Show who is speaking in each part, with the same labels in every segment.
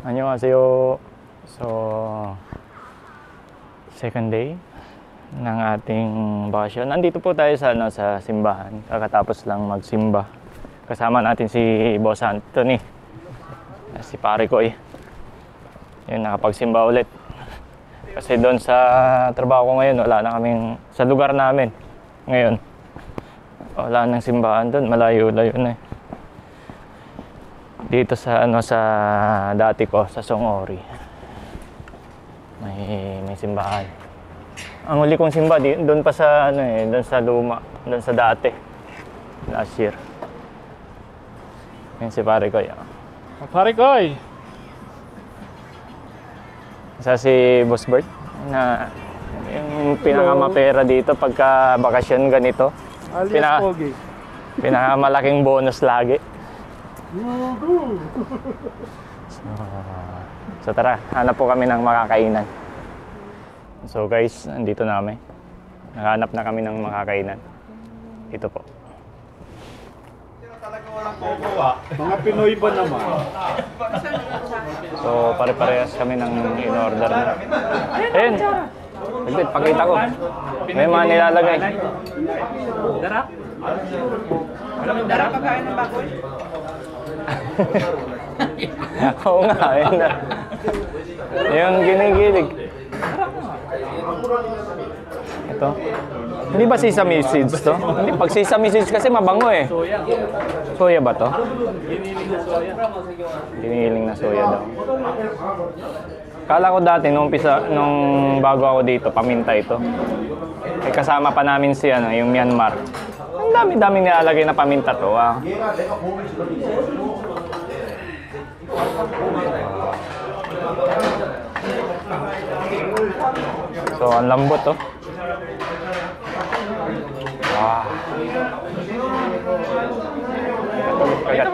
Speaker 1: Annyeonghaseyo. So, second day ng ating bakasyon. Nandito po tayo sa, sa simbahan. Kakatapos lang magsimba. Kasama natin si Boss Anthony. Si pare ko eh. Yun, nakapagsimba ulit. Kasi doon sa trabaho ko ngayon, wala na kaming, sa lugar namin ngayon. Wala nang simbahan doon, malayo-layo na eh. Dito sa sa dati ko sa Songori may simbahan. Ang huli kong simba doon pa sa doon sa luma, doon sa dati last year. Yan si pare ko.
Speaker 2: Pare ko.
Speaker 1: Isa si Boss Bert na yung pinakamapera dito pagka bakasyon ganito. Pinakamalaking bonus lagi. So tara, hanap po kami ng makakainan. So guys, nandito na kami. Nakahanap na kami ng makakainan. Ito po.
Speaker 3: Talaga walang kokowa.
Speaker 2: Mga Pinoy ba naman?
Speaker 1: So pare-parehas kami ng in-order na. Ayun! Saglit, pakita ko. May mga nilalagay.
Speaker 3: Darap? Darap pagkain ng baboy?
Speaker 1: Oo nga, ayun na. Yung ginigilig. Ito. Hindi ba sesame seeds to? Hindi, pag sesame seeds kasi mabango eh. Soya ba to? Ginigiling na soya daw. Kala ko dati nung bago ako dito, paminta ito. Eh, kasama pa namin si yung Myanmar. Ang dami-daming nilalagay na paminta to. So, ang lambot to. Wow. Kagat.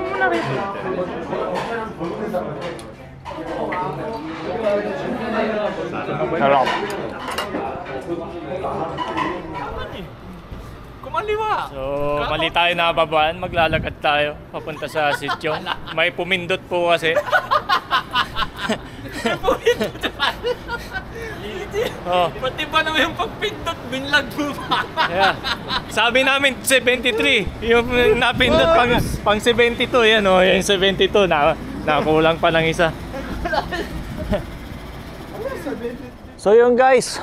Speaker 1: Sarap.
Speaker 3: Kumaliwa!
Speaker 1: So, mali tayo nababaan. Maglalakad tayo papunta sa sityo. May pumindot po kasi.
Speaker 3: Oh. Pati ba naman yung pagpindot, binlag mo pa?
Speaker 1: Yeah. Sabi namin 73. Yung napindot pang 72. Yan o, yung 72. Nakulang pa ng isa. So yun guys.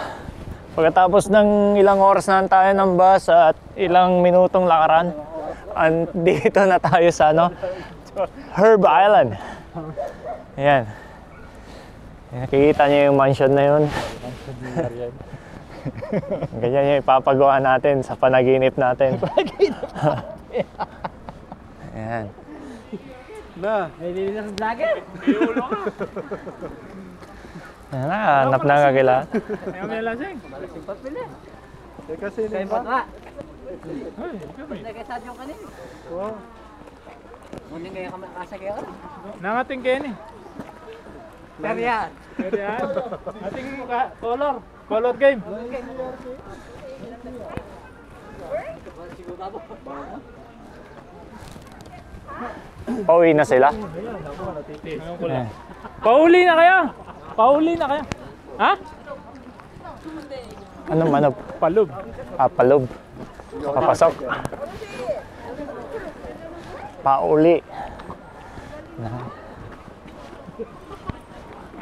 Speaker 1: Pagkatapos ng ilang oras na tayo ng bus at ilang minutong lakaran, andito na tayo sa Herb Island. Ayan. Nakikita niyo yung mansion na yun. Ganyan yung ipapagawa natin sa panaginip natin. Ayan.
Speaker 2: Na, may nilinis sa vlogger.
Speaker 1: Ayan na, hanap na kagila.
Speaker 2: Ayaw may lasing.
Speaker 3: Simpat pili.
Speaker 2: Kasi
Speaker 3: Kaya ba nga?
Speaker 2: Ay, kami.
Speaker 3: Nagkasad yung kanin.
Speaker 2: Wow.
Speaker 3: Muning kaya kami kasagay ako.
Speaker 2: Nangating Kenny.
Speaker 3: Pero yan.
Speaker 2: Pero yan. Ating color. Color game.
Speaker 1: Pauwi na sila.
Speaker 2: Ayan. Pauli na kaya. Pauli na kaya. Ha?
Speaker 1: Ano?
Speaker 2: Palub.
Speaker 1: Palob. Papasok. Pauli.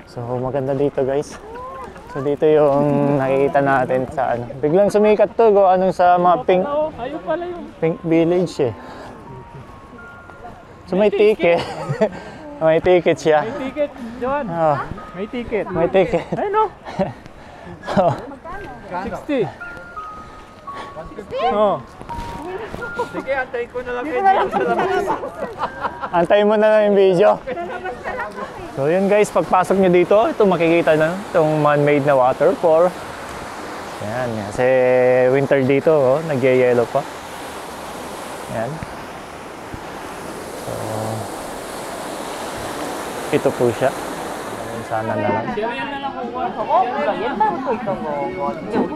Speaker 1: So maganda dito guys. So dito yung nakikita natin sa biglang sumikat to sa mga pink
Speaker 2: Ayun pala yung
Speaker 1: Pink Village eh. So may ticket. May ticket siya.
Speaker 2: may ticket, John.
Speaker 1: Oh,
Speaker 2: May ticket.
Speaker 1: may ticket.
Speaker 2: Ay no.
Speaker 1: So,
Speaker 2: 60. Oh.
Speaker 3: Sige, antay ko na lang kayo sa labas.
Speaker 1: antayin mo na lang yung video. So yun guys, pagpasok nyo dito, ito makikita na itong man-made na waterfall. Yan, kasi winter dito, nagye-yellow pa. Yan. So, ito po siya. Sana na lang.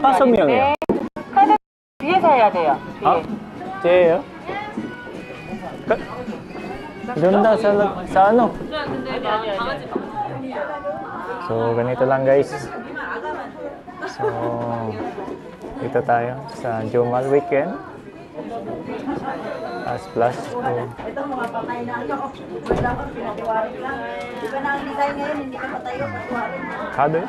Speaker 1: 파소명이요.
Speaker 3: 뒤에서 해야 돼요. 뒤에.
Speaker 1: 아, 쟤예요? Doon daw sa ano?
Speaker 4: 근데 막 강아지
Speaker 1: So, ganito lang guys. So, dito tayo sa Jumal Weekend. Plus. So,
Speaker 4: Ito mga patay na ano. Wala kang pinatiwarin lang. Di ba na ang design ngayon, hindi ka patayo, patiwarin na.
Speaker 1: kado.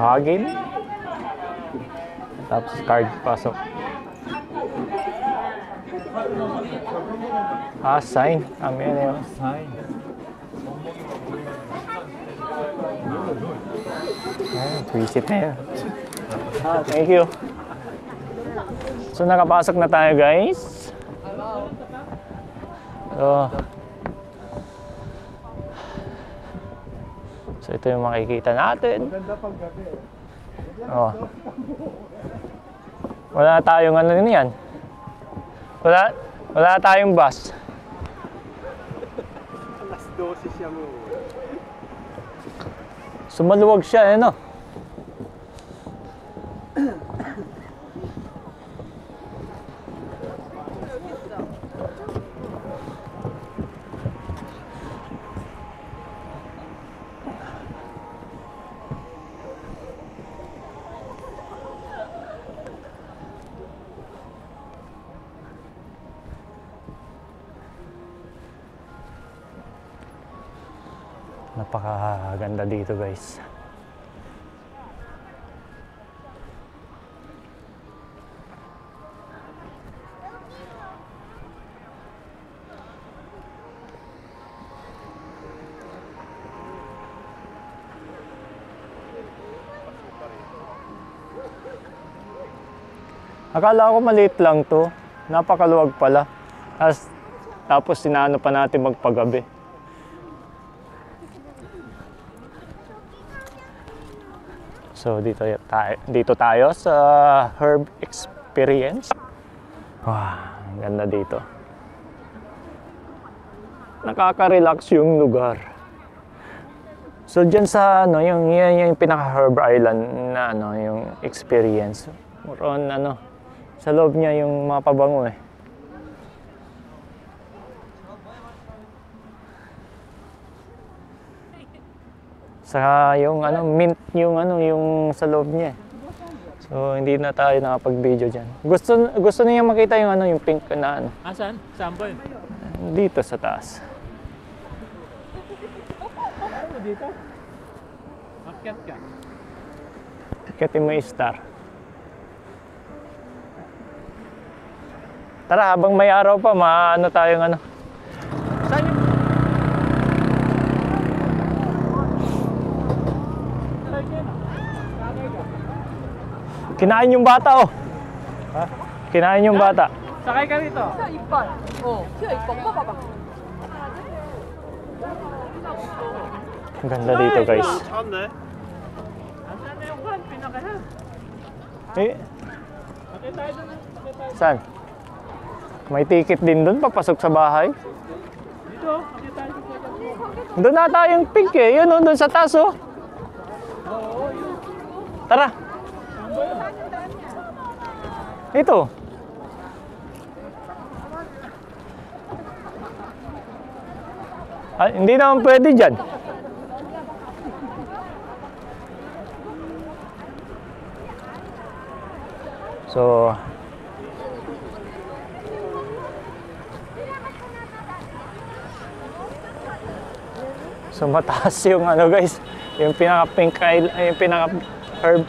Speaker 1: Hagin. Tapos card pasok. Sign. Amin yun. Sign. Visit na yun. Thank you. So, nakapasok na tayo, guys. So, ito yung makikita natin.
Speaker 5: Maganda pag gabi.
Speaker 1: Oh. Wala tayong ano yan. Wala tayong bus.
Speaker 5: Alas 12 siya mo.
Speaker 1: Sumaluwag siya, no? Napakaganda dito, guys. Akala ko maliit lang to. Napakaluwag pala. Tapos sinano pa natin magpagabi. So dito tayo sa Herb Experience. Wow, ang ganda dito. Nakaka-relax yung lugar. So diyan sa ano, yung pinaka Herb Island na ano, yung experience. More on ano, sa loob niya yung mapabango eh. Saka yung ano, mint yung sa loob niya. So hindi na tayo nakapag-video diyan. Gusto niya makita yung ano, yung pink na ano.
Speaker 2: Asan? Sample?
Speaker 1: Dito sa taas.
Speaker 2: Ano dito? Akyat ka.
Speaker 1: Akitin mo yung star. Tara, habang may araw pa, maano tayong ano. Saan yung... Kinain yung bata, oh. Ha? Kinain yung bata.
Speaker 2: Sakay ka rito.
Speaker 1: Ang ganda dito, guys.
Speaker 2: Asan na yung van? Pinakahan.
Speaker 1: Eh,
Speaker 2: Bakit tayo doon?
Speaker 1: saan? May ticket din doon, papasok sa bahay.
Speaker 2: Dito, bakit tayo doon?
Speaker 1: Doon ata yung pink eh. Yun, oh, doon sa taas, oh. Tara. Ito. Hindi naman pwede dyan. So, mataas yung ano, guys, yung pinaka-pink, yung pinaka-herb.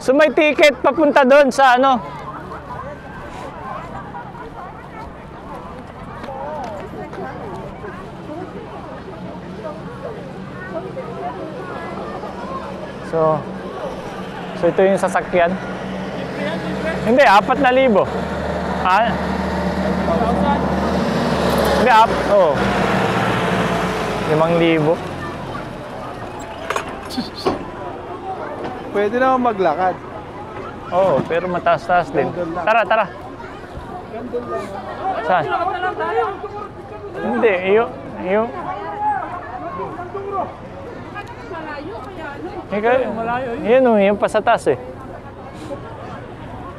Speaker 1: So may ticket papunta doon sa ano. So ito yung sasakyan. Hindi, 4,000. Ah? Hindi, oh. 5,000.
Speaker 5: Pwede naman maglakad.
Speaker 1: Oo, pero mataas-taas din. Tara. Saan? Hindi, yung... Malayo. Yun o, yung pa sa taas eh.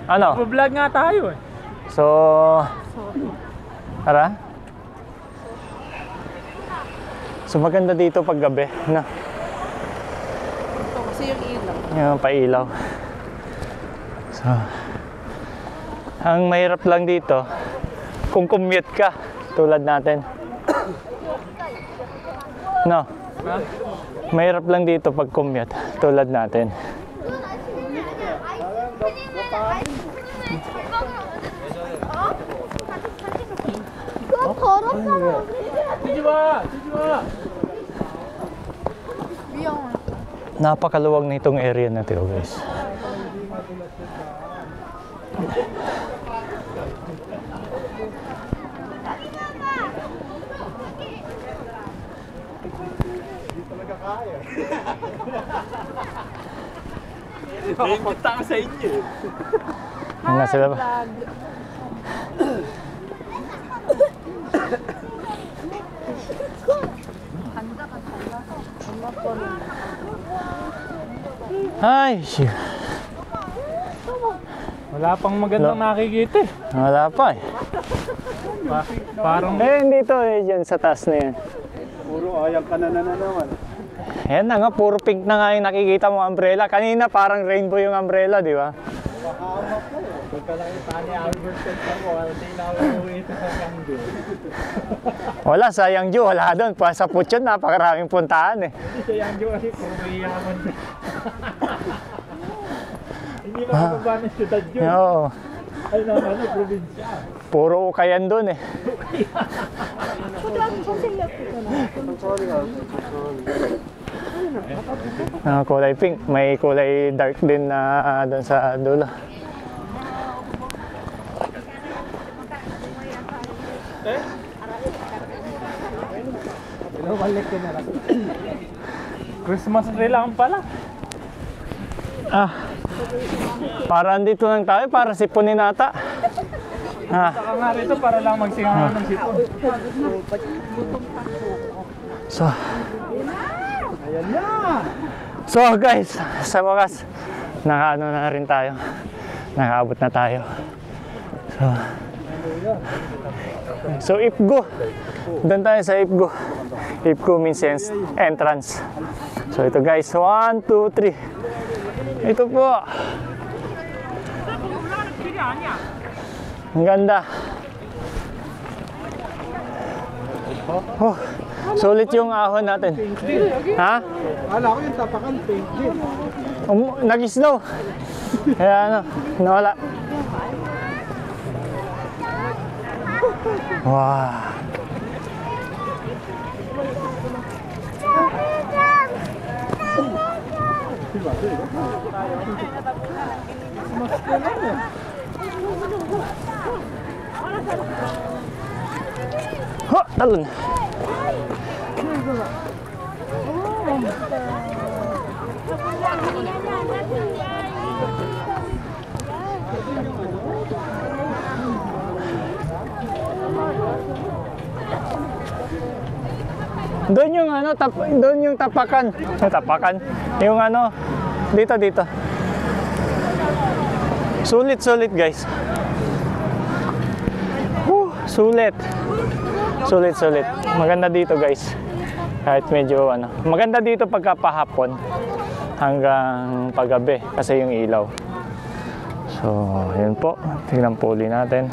Speaker 1: Ano?
Speaker 2: Vlog nga tayo eh.
Speaker 1: So... Tara. So maganda dito pag gabi, no?
Speaker 4: Ito kasi yung ilaw.
Speaker 1: Yung pailaw. So, ang mahirap lang dito, kung commute ka, tulad natin. No? Mahirap lang dito pag commute, tulad natin. Napakaluwag nitong area na ito, guys.
Speaker 3: Punta ka sa inyo.
Speaker 1: Ano sila ba? Ay, shit.
Speaker 2: Wala pang magandang nakikita eh.
Speaker 1: Wala pa eh.
Speaker 2: Parang
Speaker 1: Dito eh, dyan sa taas na yan.
Speaker 5: Puro ayang ka na naman.
Speaker 1: Ayan na nga, puro pink na nga yung nakikita mo umbrella. Kanina parang rainbow yung umbrella, di ba? Wala, sa Yangju, wala doon. Sa Puchon, napakaraming puntahan eh.
Speaker 2: sa Yangju kasi puro yaman. Hindi makakaba ng syudad yun.
Speaker 1: Oo,
Speaker 2: Ay naman, probinsya.
Speaker 1: puro ukayan doon eh. Kulay pink, may kulay dark din na doon sa dulo.
Speaker 2: Christmas tree lang pala.
Speaker 1: Para andito lang tayo, para sipunin ata.
Speaker 2: Saka nga rito para lang magsingahan ng sipon.
Speaker 1: So guys, sa wakas, nakaano na rin tayo. Nakaabot na tayo. So Ipgo. Doon tayo sa Ipgo. Ipgo means entrance. So ito guys, 1, 2, 3. Ito po. Ang ganda. Oh, sulit yung ahon natin. Ha?
Speaker 5: Kala ko yung tapakan, pink din.
Speaker 1: Nag-snow. Kaya ano, nawala. Wow. Talon. Doon yung ano, doon yung tapakan. Tapakan. Yung ano, dito. Sulit guys. Sulit. Maganda dito guys. Kahit medyo ano, maganda dito pagka pahapon hanggang paggabi kasi yung ilaw. So, yun po. Tingnan po uli natin.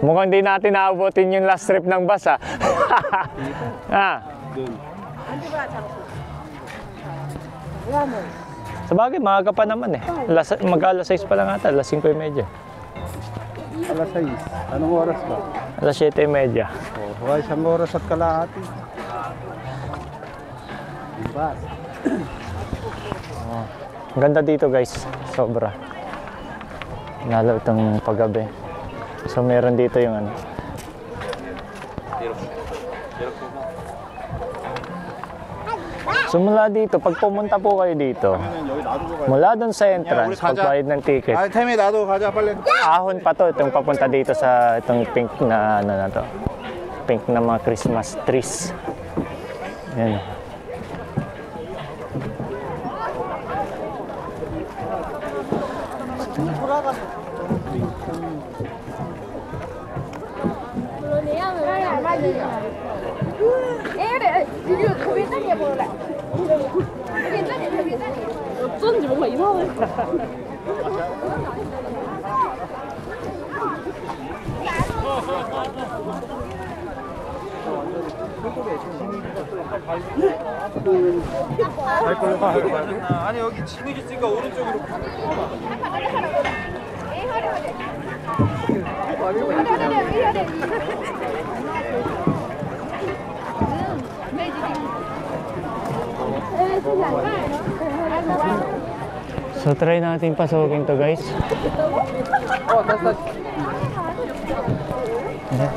Speaker 1: Mukhang di natin naabutin yung last trip ng bus ah. Sabagay, maaga pa naman eh. Mag-alas 6 pa lang ata, alas 5:30.
Speaker 5: Alas 6. Anong oras ba?
Speaker 1: Alas 7:30.
Speaker 5: Oh, isang oras at kalahati. Diba?
Speaker 1: Ang ganda dito guys, sobra. Lalo itong paggabi. So meron dito yung ano. So mula dito, pag pumunta po kayo dito, mula doon sa entrance, pagbayad ng ticket,
Speaker 5: Temi, dado kaja pala.
Speaker 1: ahon pa to, itong papunta dito sa itong pink na ano na to. Pink na mga Christmas trees. Yan.
Speaker 6: 어쩐지 뭔가 이상해.
Speaker 5: 아니 여기 진흙 있으니까 오른쪽으로.
Speaker 1: So try natin pasukin to guys. Ayan.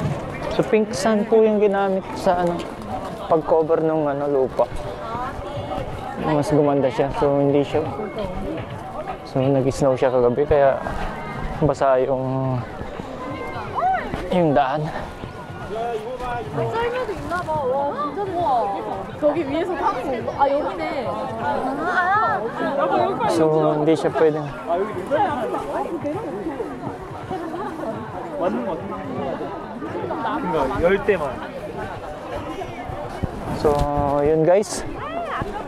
Speaker 1: So pink sand po yung ginamit sa ano, pag-cover ng ano, lupa. Mas gumanda siya, so hindi siya. So nag-snow siya kagabi kaya basa yung daan.
Speaker 6: 썰매도 있나 봐. 와, 진짜 좋아. 저기 위에서 타고. 아, 여기네.
Speaker 1: So hindi siya pwedeng.
Speaker 2: 맞는 거 같은데. 그러니까 열 때만.
Speaker 1: So yun guys.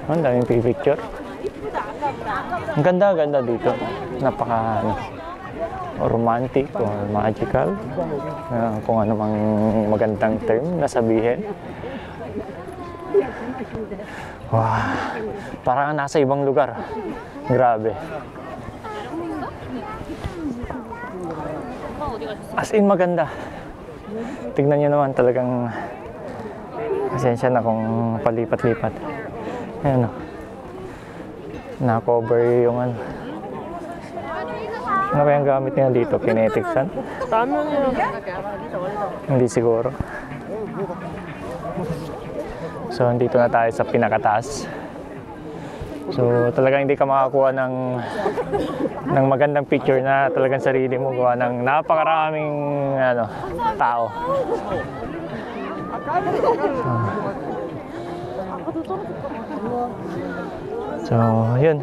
Speaker 1: Ang daming picture. Ang ganda dito. Napaka romantic or magical. Kung ano mang magandang term na sabihin. Wow. Parang nasa ibang lugar. Grabe. As in maganda. Tignan nyo naman talagang pasensya na kung palipat-lipat. Ayan o. Na-cover yung ano. Ano kayang gamit nila dito? Kinetic sand? Hindi siguro. So, andito na tayo sa pinakataas. So, talagang hindi ka makakuha ng magandang picture na talagang sarili mo gawa ng napakaraming ano, tao. So, yun.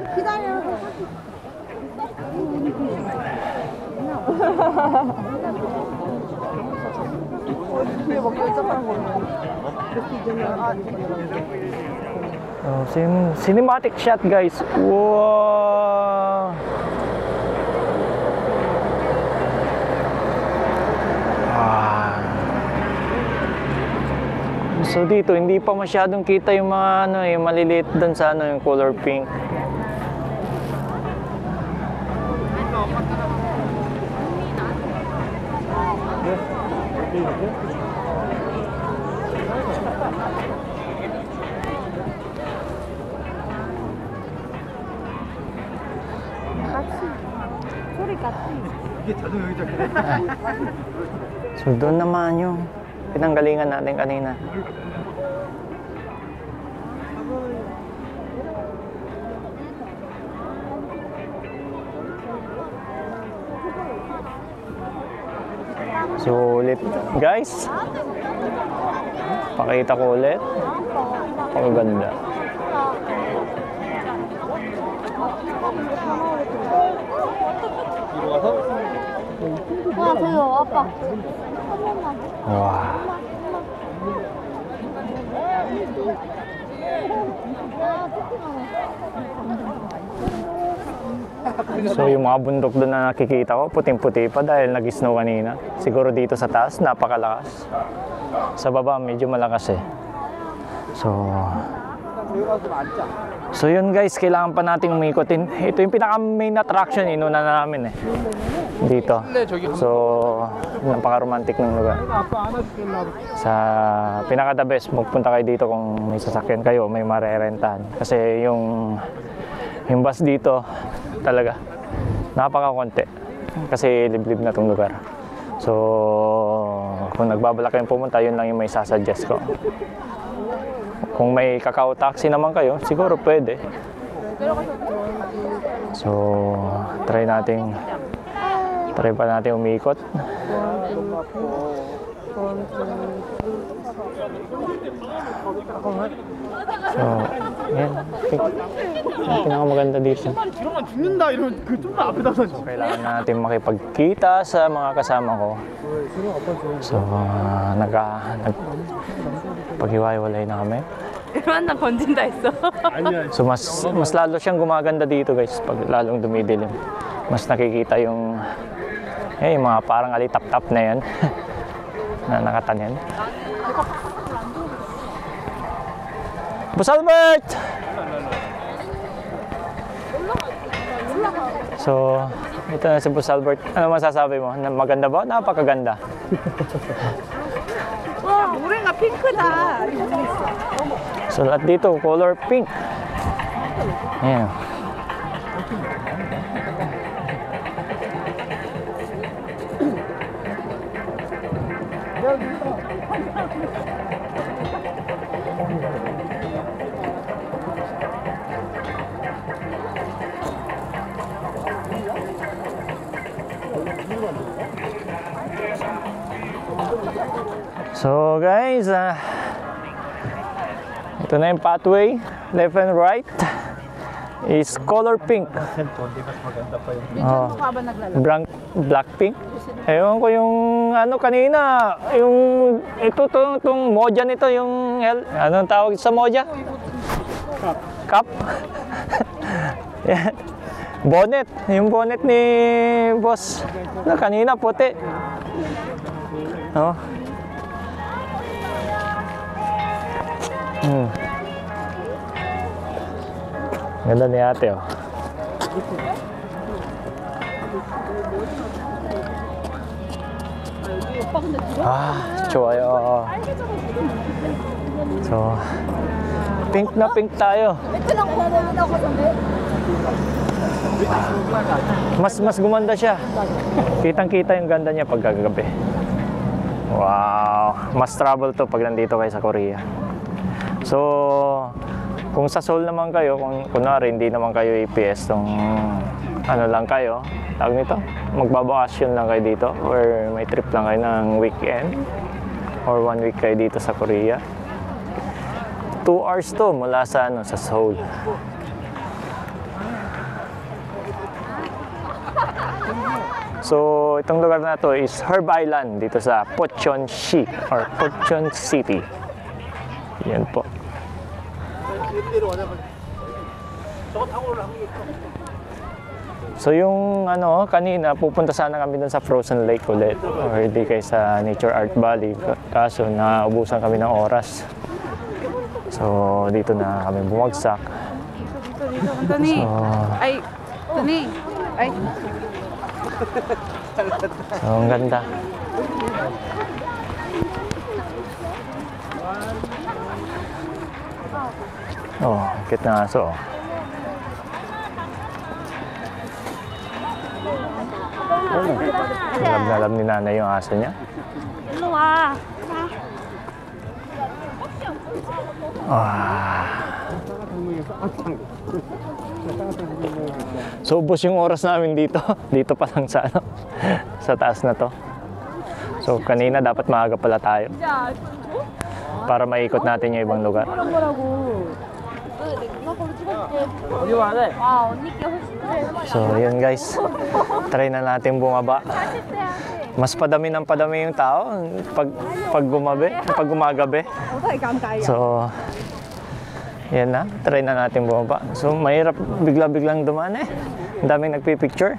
Speaker 1: Cinematic shot guys. Wow. So dito hindi pa masyadong kita yung mga ano, yung maliliit doon sa ano, yung color pink. So doon naman yung pinanggalingan natin kanina. So ulit guys, pakita ko ulit. Pagaganda.
Speaker 6: 와, 저기 아빠.
Speaker 1: Wow. So yung mga bundok doon na nakikita ko, puting-puti pa dahil nag-snow kanina. Siguro dito sa taas, napakalakas. Sa baba, medyo malakas eh. So yun guys, kailangan pa nating umikotin. Ito yung pinaka main attraction, inuna na namin eh. Dito. So, napaka-romantic ng lugar. Sa pinaka the best, magpunta kayo dito kung may sasakyan kayo, may marerentahan. Kasi yung bus dito, talaga, napaka-konti. Kasi liblib na tong lugar. So, kung nagbabalak kayong pumunta, yun lang yung may sasuggest ko. Kung may Kakao taxi naman kayo, siguro pwede. So, try pa natin umikot. So, yan. Ang pinakamaganda dito. So, kailangan natin makipagkita sa mga kasama ko. So, paghiwa-hiwalay na kami.
Speaker 6: 얼마나 번진다 했어.
Speaker 1: So, mas lalo siyang gumaganda dito guys pag lalong dumidilim. Mas nakikita yung mga parang alitap-tap na yan na nakatanim. Boss Albert! So, ito na si Boss Albert. Ano masasabi mo? Maganda ba? Napakaganda.
Speaker 6: 와, 모래가 핑크다.
Speaker 1: So, lahat dito, color pink. Ayan. So guys, ito na yung pathway, left and right is color pink. Oh, black pink. Ewan ko yung ano kanina, yung itong moja nito, yung anong tawag sa moja? Cup. Yan. Bonnet, yung bonnet ni boss na kanina puti. Oh. Ganda ni ate oh. 좋아요. So, pink na pink tayo. Mas gumanda siya. Kitang-kita yung ganda niya pag gagabi. Wow, mas trouble to pag nandito kayo sa Korea. So, kung sa Seoul naman kayo, kung kunwari hindi naman kayo EPS, ano lang kayo, tawag nito, magbabakasyon lang kayo dito or may trip lang kayo ng weekend or 1 week kayo dito sa Korea. 2 hours to mula sa Seoul. So, itong lugar na to is Herb Island dito sa Pocheon-si or Pocheon City. Yan po. So yung kanina pupunta sana kami dun sa Frozen Lake ulit or hindi kayo sa Nature Art Valley, kaso naubusan kami ng oras. So dito na kami bumagsak.
Speaker 6: Tony. Ay, Tony. Ay.
Speaker 1: So ang ganda. Oh, cute na aso. Alam na alam ni nanay yung aso niya.
Speaker 6: 일로 와.
Speaker 1: So, ubos yung oras namin dito. Dito pa lang sa sa taas na to. So, kanina dapat maaga pala tayo. Para maikot natin yung ibang lugar. So, yun guys. Try na natin bumaba. Mas padami ng padami yung tao pag gumagabi. So, yan na. Try na natin bumaba. So, mahirap bigla-biglang dumaan eh. Ang daming nagpipicture.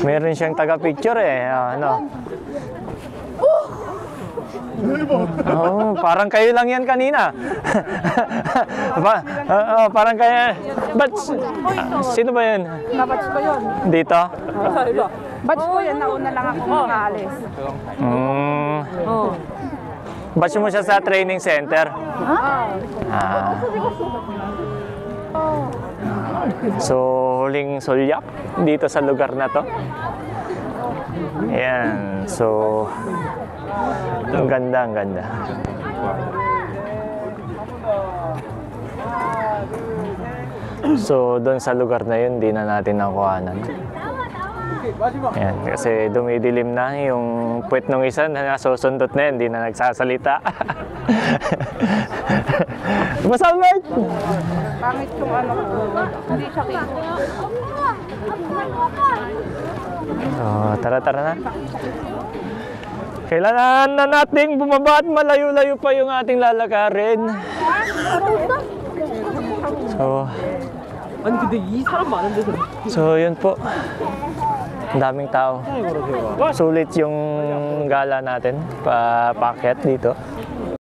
Speaker 1: Meron siyang taga-picture eh. Oh, parang kayo lang yan kanina. Parang kayo. Sino ba yun?
Speaker 6: Nabatch ko yun.
Speaker 1: Dito?
Speaker 6: Batch ko yan. Nauna lang ako makaalis.
Speaker 1: Batch mo siya sa training center? So, huling sulyak dito sa lugar na to. Ayan. So, ang ganda, ang ganda. So, doon sa lugar na yun, di na natin nakuhanan. Ayan, kasi dumidilim na yung puwet nung isa na nasusundot na yun, hindi na nagsasalita. Basta Bert!
Speaker 6: Pangit yung ano ko. Hindi siya kita.
Speaker 1: Oh, tara na. Kailangan na nating bumaba at malayo-layo pa yung ating lalakarin. So yun po. Ang daming tao. Sulit yung gala natin, papakyat dito.